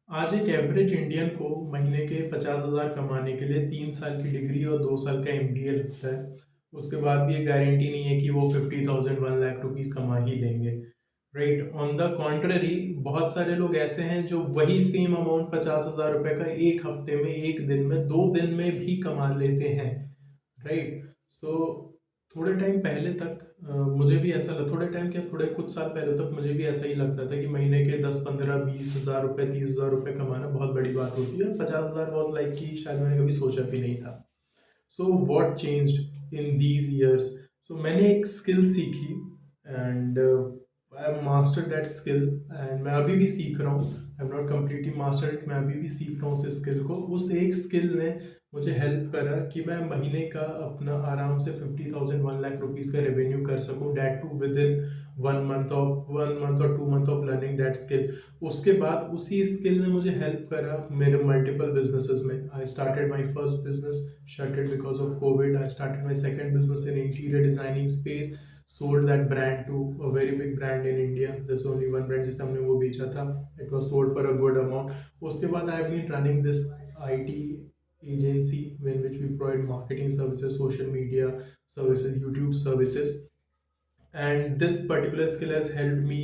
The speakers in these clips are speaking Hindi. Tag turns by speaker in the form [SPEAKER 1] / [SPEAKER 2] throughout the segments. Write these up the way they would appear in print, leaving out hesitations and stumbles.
[SPEAKER 1] आज एक एवरेज इंडियन को महीने के 50,000 कमाने के लिए 3 साल की डिग्री और 2 साल का एमबीए लगता है। उसके बाद भी ये गारंटी नहीं है कि वो 50,000 1 लाख रुपीस कमा ही लेंगे। राइट, ऑन द कॉन्ट्ररी बहुत सारे लोग ऐसे हैं जो वही सेम अमाउंट 50,000 रुपए का एक हफ्ते में, एक दिन में, 2 दिन में भी कमा लेते हैं। राइट। सो थोड़े टाइम पहले तक मुझे भी ऐसा लगा, थोड़े टाइम क्या, थोड़े कुछ साल पहले तक मुझे भी ऐसा ही लगता था कि महीने के 10 15 20 हज़ार रुपए 30,000 रुपए कमाना बहुत बड़ी बात होती है, और 50,000 वॉज लाइक कि शायद मैंने कभी सोचा भी नहीं था। So what changed in these years? So मैंने एक स्किल सीखी and I master that skill, and मैं अभी भी सीख रहा हूँ। I am not completely mastered, मैं अभी भी सीख रहा हूँ उस स्किल को। उस एक स्किल ने मुझे हेल्प करा कि मैं महीने का अपना आराम से 50,000 1 लाख रुपीस का रेवेन्यू कर सकूँ, that too within 1 month और 2 month of learning that skill. उसके बाद उसी स्किल ने मुझे हेल्प करा मेरे मल्टीपल बिजनेसेस में। I started my first business, shut it because of COVID. I started my second business in interior designing space, sold that brand to a very big brand in India. There's only one brand जिसे हमने वो बेचा था. It was sold for a good amount. उसके बाद I have been running this IT agency in which we provide marketing services, social media services, YouTube services. And this particular skill has helped me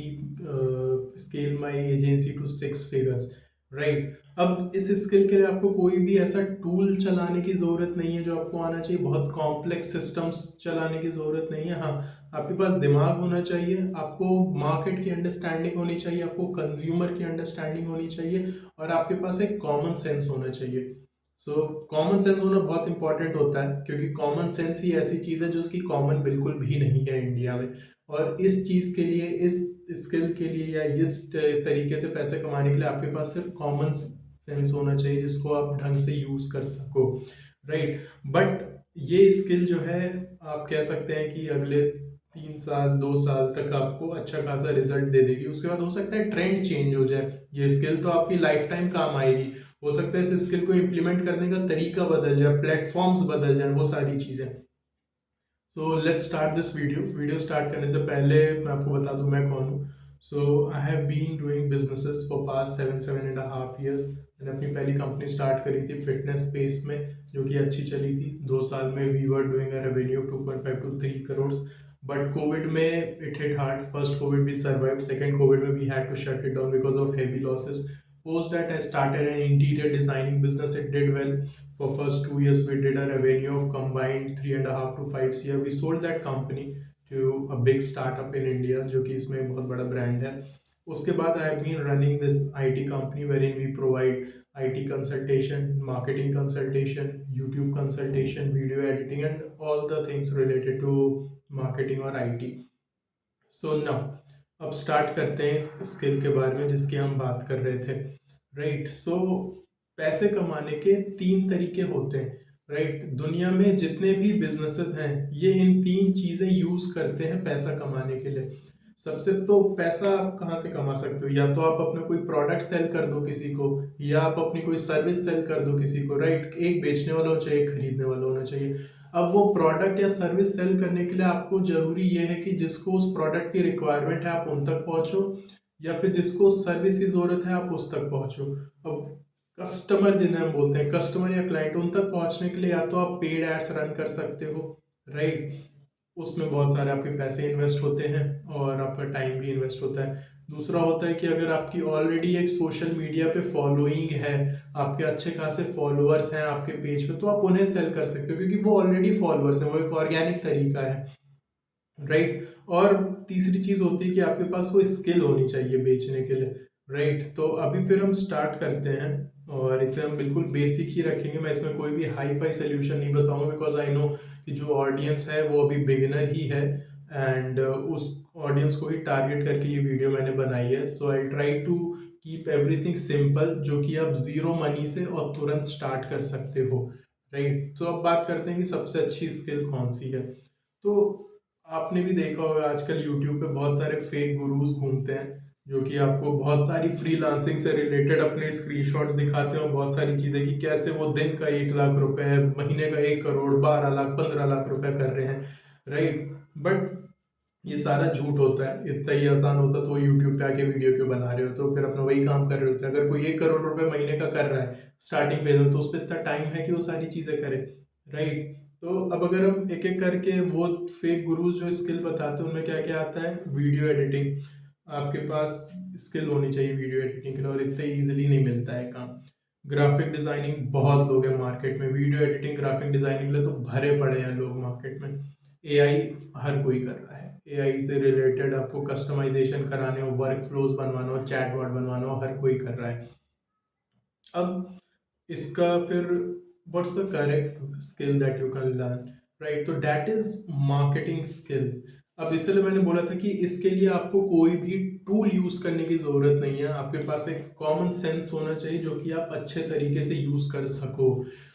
[SPEAKER 1] scale my agency to 6 figures. Right. अब इस स्किल के लिए आपको कोई भी ऐसा टूल चलाने की ज़रूरत नहीं है जो आपको आना चाहिए, बहुत कॉम्प्लेक्स सिस्टम्स चलाने की ज़रूरत नहीं है। हाँ, आपके पास दिमाग होना चाहिए, आपको मार्केट की अंडरस्टैंडिंग होनी चाहिए, आपको कंज्यूमर की अंडरस्टैंडिंग होनी चाहिए, और आपके पास एक कॉमन सेंस होना चाहिए। सो कॉमन सेंस होना बहुत इंपॉर्टेंट होता है, क्योंकि कॉमन सेंस ही ऐसी चीज़ है जो उसकी कॉमन बिल्कुल भी नहीं है इंडिया में। और इस चीज़ के लिए, इस स्किल के लिए, या इस तरीके से पैसे कमाने के लिए आपके पास सिर्फ कॉमन सेंस होना चाहिए जिसको आप ढंग से यूज़ कर सको। राइट। बट ये स्किल जो है, आप कह सकते हैं कि अगले 3 साल 2 साल तक आपको अच्छा खासा रिजल्ट दे देगी। उसके बाद हो सकता है ट्रेंड चेंज हो जाए, ये स्किल तो आपकी लाइफ टाइम काम आएगी। हो सकता है इस स्किल को इम्प्लीमेंट करने का तरीका बदल जाए, प्लेटफॉर्म्स बदल जाए, वो सारी चीज़ें। So let's start this video start करने से पहले मैं आपको बता दूं मैं कौन हूँ। So I have been doing businesses for past 7 7.5 years। मैंने अपनी पहली कंपनी स्टार्ट करी थी फिटनेस स्पेस में, जो कि अच्छी चली थी। 2 साल में we were doing a revenue of 2.5 to 3 crore. But covid में it hit hard. First covid we survive, second covid में we had to shut it down because of heavy losses. Post that, I started an interior designing business. It did well. For first 2 years, we did a revenue of combined 3.5 to 5 CR. We sold that company to a big startup in India, जो कि इसमें बहुत बड़ा ब्रांड है। उसके बाद I have been running this IT company wherein we provide IT consultation, marketing consultation, YouTube consultation, video editing, and all the things related to marketing और IT. सो नाउ अब स्टार्ट करते हैं इस स्किल के बारे में जिसकी हम बात कर रहे थे। राइट। सो पैसे कमाने के 3 तरीके होते हैं। राइट। दुनिया में जितने भी बिजनेसेस हैं, ये इन 3 चीजें यूज करते हैं पैसा कमाने के लिए। सबसे तो पैसा आप कहाँ से कमा सकते हो? या तो आप अपना कोई प्रोडक्ट सेल कर दो किसी को, या आप अपनी कोई सर्विस सेल कर दो किसी को। राइट। एक बेचने वाला होना चाहिए, एक खरीदने वाला होना चाहिए। अब वो प्रोडक्ट या सर्विस सेल करने के लिए आपको जरूरी ये है कि जिसको उस प्रोडक्ट की रिक्वायरमेंट है आप उन तक पहुंचो, या फिर जिसको सर्विस की जरूरत है आप उस तक पहुंचो। अब कस्टमर जिन्हें हम बोलते हैं, कस्टमर या क्लाइंट, उन तक पहुंचने के लिए या तो आप पेड एड्स रन कर सकते हो। राइट। उसमें बहुत सारे आपके पैसे इन्वेस्ट होते हैं और आपका टाइम भी इन्वेस्ट होता है। दूसरा होता है कि अगर आपकी ऑलरेडी एक सोशल मीडिया पे फॉलोइंग है, आपके अच्छे खासे फॉलोअर्स हैं आपके पेज पे, तो आप उन्हें सेल कर सकते हो, क्योंकि वो ऑलरेडी फॉलोअर्स हैं, वो एक ऑर्गेनिक तरीका है। राइट। और तीसरी चीज होती है कि आपके पास वो स्किल होनी चाहिए बेचने के लिए। राइट। तो अभी फिर हम स्टार्ट करते हैं, और इसे हम बिल्कुल बेसिक ही रखेंगे। मैं इसमें कोई भी हाई फाई सोल्यूशन नहीं बताऊंगा, बिकॉज आई नो कि जो ऑडियंस है वो अभी बिगिनर ही है, एंड उस ऑडियंस को ही टारगेट करके ये वीडियो मैंने बनाई है। So I try to keep everything simple, जो कि आप जीरो मनी से और तुरंत स्टार्ट कर सकते हो। राइट। तो अब बात करते हैं कि सबसे अच्छी स्किल कौन सी है। तो आपने भी देखा होगा आजकल यूट्यूब पे बहुत सारे फेक गुरुज घूमते हैं, जो कि आपको बहुत सारी फ्रीलांसिंग से रिलेटेड अपने स्क्रीनशॉट्स दिखाते हैं, और बहुत सारी चीजें कि कैसे वो दिन का 1 लाख रुपए, महीने का 1 करोड़, 12 लाख 15 लाख रुपए कर रहे हैं। राइट। बट ये सारा झूठ होता है। इतना ही आसान होता तो यूट्यूब पे आके वीडियो क्यों बना रहे हो, तो फिर अपना वही काम कर रहे होते। अगर कोई 1 करोड़ रुपए महीने का कर रहा है स्टार्टिंग फेज में, तो उस पर इतना टाइम है कि वो सारी चीजें करे, राइट। तो अब अगर हम एक एक करके वो फेक गुरुज जो स्किल बताते हैं उनमें क्या क्या आता है। वीडियो एडिटिंग, आपके पास स्किल होनी चाहिए वीडियो एडिटिंग के लिए, और इतने ईजिली नहीं मिलता है काम। ग्राफिक डिजाइनिंग, बहुत लोग हैं मार्केट में वीडियो एडिटिंग ग्राफिक डिजाइनिंग के लिए तो भरे पड़े हैं लोग मार्केट में। एआई हर कोई कर रहा है, एआई से रिलेटेड आपको कस्टमाइजेशन कराने हो, वर्क फ्लोज बनवाना हो, चैटबॉट बनवाना हो, हर कोई कर रहा है। अब इसका फिर what's the correct skill that you can learn, right, तो दैट इज मार्केटिंग स्किल। अब इसलिए मैंने बोला था कि इसके लिए आपको कोई भी टूल यूज करने की जरूरत नहीं है, आपके पास एक कॉमन सेंस होना चाहिए जो कि आप अच्छे तरीके से यूज कर सको,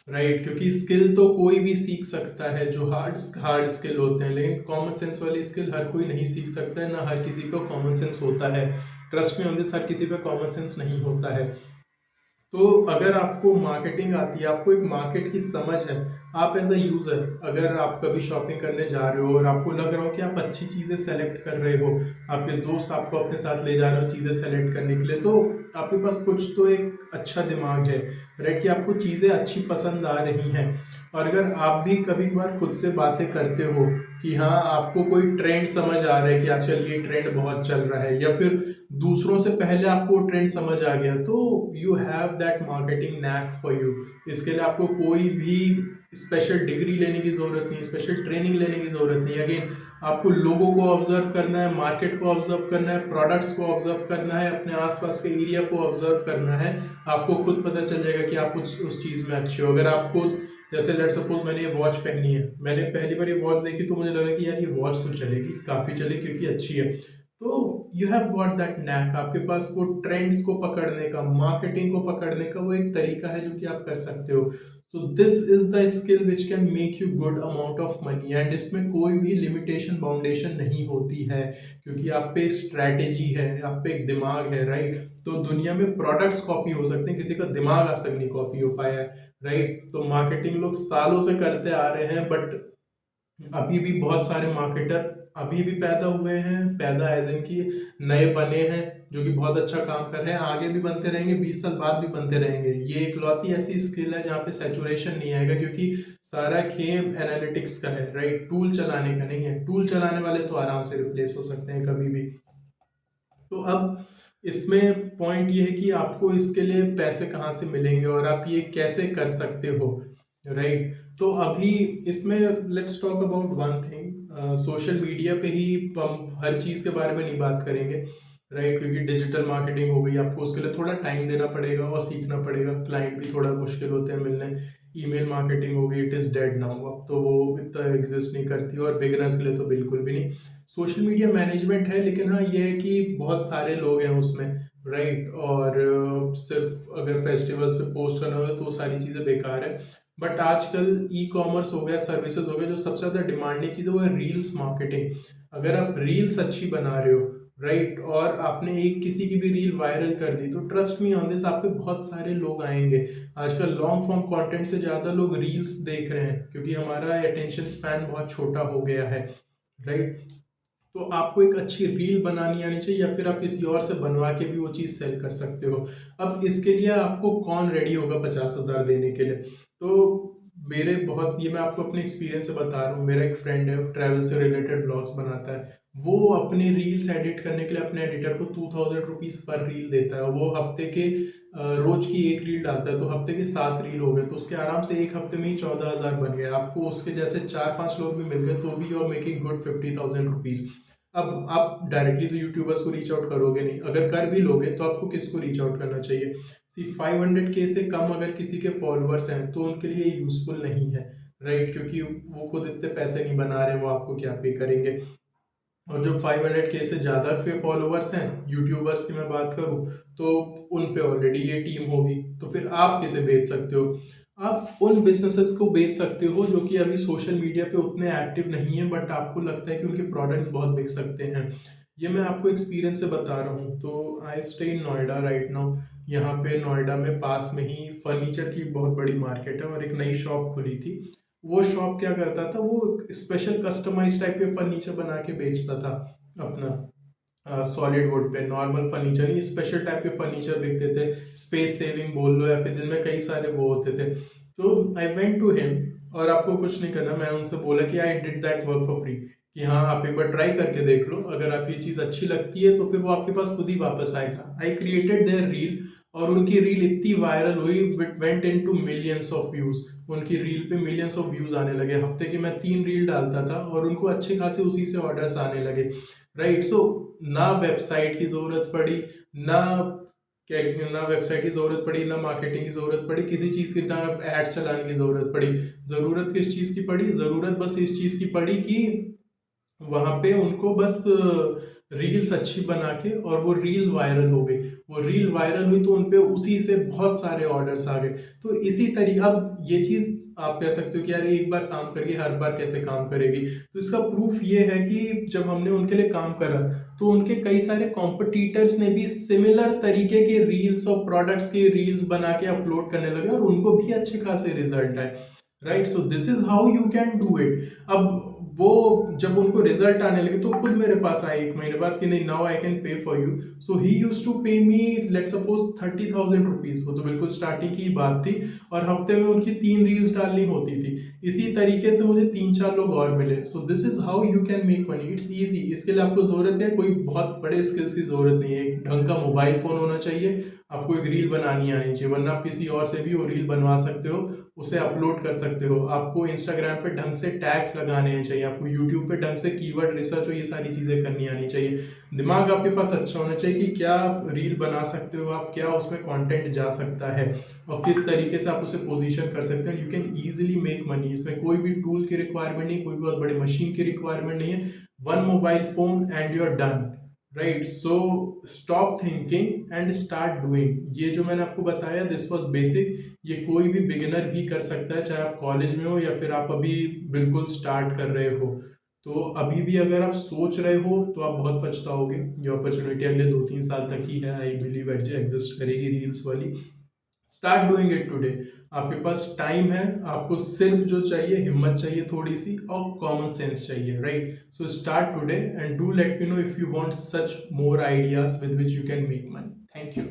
[SPEAKER 1] राइट। क्योंकि स्किल तो कोई भी सीख सकता है, जो हार्ड हार्ड स्किल होते हैं, लेकिन कॉमन सेंस वाली स्किल हर कोई नहीं सीख सकता है, ना हर किसी को कॉमन सेंस होता है। ट्रस्ट में ऑन दिस, हर किसी पे कॉमन सेंस नहीं होता है। तो अगर आपको मार्केटिंग आती है, आपको एक मार्केट की समझ है, आप एज अ यूजर अगर आप कभी शॉपिंग करने जा रहे हो और आपको लग रहा हो कि आप अच्छी चीजें सेलेक्ट कर रहे हो, आपके दोस्त आपको अपने साथ ले जा रहे हो चीजें सेलेक्ट करने के लिए, तो आपके पास कुछ तो एक अच्छा दिमाग है, राइट, कि आपको चीजें अच्छी पसंद आ रही हैं। और अगर आप भी कभी कभार खुद से बातें करते हो कि हाँ आपको कोई ट्रेंड समझ आ रहा है कि आजकल ये ट्रेंड बहुत चल रहा है, या फिर दूसरों से पहले आपको ट्रेंड समझ आ गया, तो you have that marketing knack for you. इसके लिए आपको कोई भी स्पेशल डिग्री लेने की जरूरत नहीं, स्पेशल ट्रेनिंग लेने की जरूरत नहीं। अगेन आपको लोगों को ऑब्जर्व करना है, मार्केट को ऑब्जर्व करना है, प्रोडक्ट्स को ऑब्जर्व करना है, अपने आसपास के एरिया को ऑब्जर्व करना है। आपको खुद पता चल जाएगा कि आप उस चीज में अच्छे हो। अगर आपको, जैसे लेट सपोज मैंने ये वॉच पहनी है, मैंने पहली बार ये वॉच देखी तो मुझे लगा कि यार ये वॉच तो चलेगी, काफी चलेगी क्योंकि अच्छी है। तो you have got that knack, आपके पास वो ट्रेंड्स को पकड़ने का, मार्केटिंग को पकड़ने का वो एक तरीका है जो कि आप कर सकते हो। So this is the skill which can make you good amount of money, and इसमें कोई भी लिमिटेशन बाउंडेशन नहीं होती है, क्योंकि आप पे स्ट्रैटेजी है, आप पे एक दिमाग है, राइट। तो दुनिया में प्रोडक्ट्स कॉपी हो सकते हैं, किसी का दिमाग आज तक नहीं कॉपी हो पाया है, राइट। तो मार्केटिंग लोग सालों से करते आ रहे हैं, बट अभी भी बहुत सारे मार्केटर अभी भी पैदा हुए हैं, पैदा एज इन की नए बने हैं जो कि बहुत अच्छा काम कर रहे हैं, आगे भी बनते रहेंगे, 20 साल बाद भी बनते रहेंगे। ये इकलौती ऐसी स्किल है जहाँ पे सैचुरेशन नहीं आएगा, क्योंकि सारा खेल एनालिटिक्स का है, राइट, टूल चलाने का नहीं है। टूल चलाने वाले तो आराम से रिप्लेस हो सकते हैं कभी भी। तो अब इसमें पॉइंट ये है कि आपको इसके लिए पैसे कहाँ से मिलेंगे और आप ये कैसे कर सकते हो, राइट। तो अभी इसमें let's talk about one thing, social media पे ही हम हर चीज़ के बारे में नहीं बात करेंगे, राइट, क्योंकि डिजिटल मार्केटिंग हो गई, आपको उसके लिए थोड़ा टाइम देना पड़ेगा और सीखना पड़ेगा, क्लाइंट भी थोड़ा मुश्किल होते हैं मिलने। ईमेल मार्केटिंग हो गई, इट इज़ डेड नाउ, अब तो वो इतना एग्जिस्ट नहीं करती, और बिगिनर्स के लिए तो बिल्कुल भी नहीं। सोशल मीडिया मैनेजमेंट है, लेकिन हाँ ये है कि बहुत सारे लोग हैं उसमें, राइट, और सिर्फ अगर फेस्टिवल्स पे पोस्ट करना हो तो वो सारी चीज़ें बेकार है। बट आजकल ई कॉमर्स हो गया, सर्विसेज हो गया, जो सबसे ज़्यादा डिमांडिंग चीज़ है वो है रील्स मार्केटिंग। अगर आप रील्स अच्छी बना रहे हो, राइट, और आपने एक किसी की भी रील वायरल कर दी, तो ट्रस्ट मी ऑन दिस, आप पे बहुत सारे लोग आएंगे। आजकल लॉन्ग फॉर्म कंटेंट से ज़्यादा लोग रील्स देख रहे हैं, क्योंकि हमारा अटेंशन स्पैन बहुत छोटा हो गया है, राइट। तो आपको एक अच्छी रील बनानी आनी चाहिए, या फिर आप किसी और से बनवा के भी वो चीज़ सेल कर सकते हो। अब इसके लिए आपको कौन रेडी होगा 50,000 देने के लिए? तो मेरे बहुत, ये मैं आपको अपने एक्सपीरियंस से बता रहा हूँ, मेरा एक फ्रेंड है, ट्रैवल से रिलेटेड ब्लॉग्स बनाता है, वो अपनी रील्स एडिट करने के लिए अपने एडिटर को 2,000 रुपीज़ पर रील देता है। वो हफ्ते के रोज की एक रील डालता है, तो हफ्ते के 7 रील हो गए, तो उसके आराम से एक हफ्ते में ही 14,000 बन गए। आपको उसके जैसे 4-5 लोग भी मिल गए तो भी you are making good 50,000 rupees. अब आप डायरेक्टली तो यूट्यूबर्स को रीच आउट करोगे नहीं, अगर कर भी लोगे तो आपको किसको रीच आउट करना चाहिए? सी 500K से कम अगर किसी के फॉलोअर्स हैं तो उनके लिए यूजफुल नहीं है, राइट, क्योंकि वो खुद इतने पैसे नहीं बना रहे, वो आपको क्या पे करेंगे। और जो 500K से ज़्यादा के फॉलोअर्स हैं, यूट्यूबर्स की मैं बात करूँ, तो उन पे ऑलरेडी ये टीम होगी, तो फिर आप किसे बेच सकते हो? आप उन बिजनेसेस को बेच सकते हो जो कि अभी सोशल मीडिया पे उतने एक्टिव नहीं है, बट आपको लगता है कि उनके प्रोडक्ट्स बहुत बिक सकते हैं। ये मैं आपको एक्सपीरियंस से बता रहा हूँ। तो I stay in Noida right now. यहाँ पे नोएडा में पास में ही फर्नीचर की बहुत बड़ी मार्केट है, और एक नई शॉप खुली थी, वो शॉप क्या करता था, वो स्पेशल कस्टमाइज टाइप के फर्नीचर बना के बेचता था अपना सॉलिड वुड पे। नॉर्मल फर्नीचर नहीं, स्पेशल टाइप के फर्नीचर बिकते थे, स्पेस सेविंग बोल लो या फिर जिनमें कई सारे वो होते थे। तो आई वेंट टू हिम, और आपको कुछ नहीं करना, मैं उनसे बोला कि I did that work for free, कि हाँ आप एक बार ट्राई करके देख लो, अगर आपको ये चीज़ अच्छी लगती है तो फिर वो आपके पास खुद ही वापस आएगा। आई क्रिएटेड देयर रील, और उनकी रील इतनी वायरल हुई, it went into millions of views. उनकी रील पे मिलियंस ऑफ व्यूज आने लगे। हफ्ते के मैं 3 रील डालता था और उनको अच्छे खासे उसी से ऑर्डर्स आने लगे। राइट, सो ना वेबसाइट की जरूरत पड़ी, ना ना वेबसाइट की जरूरत पड़ी, ना मार्केटिंग की जरूरत पड़ी, किसी चीज की ना एड्स चलाने की जरूरत पड़ी। जरूरत किस चीज की पड़ी? जरूरत बस इस चीज की पड़ी कि वहां पे उनको बस रील्स अच्छी बना के, और वो रील वायरल हो गई। वो रील वायरल हुई तो उनपे उसी से बहुत सारे ऑर्डर्स आ गए। तो इसी तरीके, अब ये चीज आप कह सकते हो कि यार एक बार काम करके हर बार कैसे काम करेगी, तो इसका प्रूफ ये है कि जब हमने उनके लिए काम करा तो उनके कई सारे कॉम्पिटिटर्स ने भी सिमिलर तरीके के रील्स और प्रोडक्ट्स के रील्स बना के अपलोड करने लगे, और उनको भी अच्छे खासे रिजल्ट आए। Right, so this is how you can do it. अब वो जब उनको रिजल्ट आने लगे तो खुद मेरे पास आए 1 महीने बाद कि नहीं, now I can pay for you. So he used to pay me, let suppose 30,000 rupees. वो तो बिल्कुल स्टार्टिंग की बात थी, और हफ्ते में उनकी 3 रील्स डालनी होती थी। इसी तरीके से मुझे 3-4 लोग और मिले। So this is how you can make money, it's easy. इसके लिए आपको जरूरत है, कोई बहुत बड़े स्किल्स की जरूरत नहीं है। एक ढंग का मोबाइल फोन होना चाहिए, आपको एक रील बनानी आनी चाहिए, वरना आप किसी और से भी वो रील बनवा सकते हो, उसे अपलोड कर सकते हो। आपको इंस्टाग्राम पे ढंग से टैग्स लगाने चाहिए, आपको यूट्यूब पे ढंग से कीवर्ड रिसर्च हो, ये सारी चीजें करनी आनी चाहिए। दिमाग आपके पास अच्छा होना चाहिए कि क्या रील बना सकते हो आप, क्या उसमें कंटेंट जा सकता है, और किस तरीके से आप उसे पोजीशन कर सकते हैं। You can easily make money. इसमें कोई भी टूल की रिक्वायरमेंट नहीं, कोई बहुत बड़े मशीन की रिक्वायरमेंट नहीं है। One mobile phone and you are done. Right, so stop thinking and start doing. ये जो मैंने आपको बताया, दिस वॉज बेसिक। ये कोई भी बिगिनर भी कर सकता है, चाहे आप कॉलेज में हो या फिर आप अभी बिल्कुल स्टार्ट कर रहे हो। तो अभी भी अगर आप सोच रहे हो तो आप बहुत पछताओगे। ये अपॉर्चुनिटी अगले 2-3 साल तक ही है, आई बिलीव एग्जिस्ट करेगी रील्स वाली। Start doing it today. आपके पास टाइम है, आपको सिर्फ जो चाहिए हिम्मत चाहिए थोड़ी सी, और कॉमन सेंस चाहिए। Right, so start today and do let me know if you want such more ideas with which you can make money. Thank you.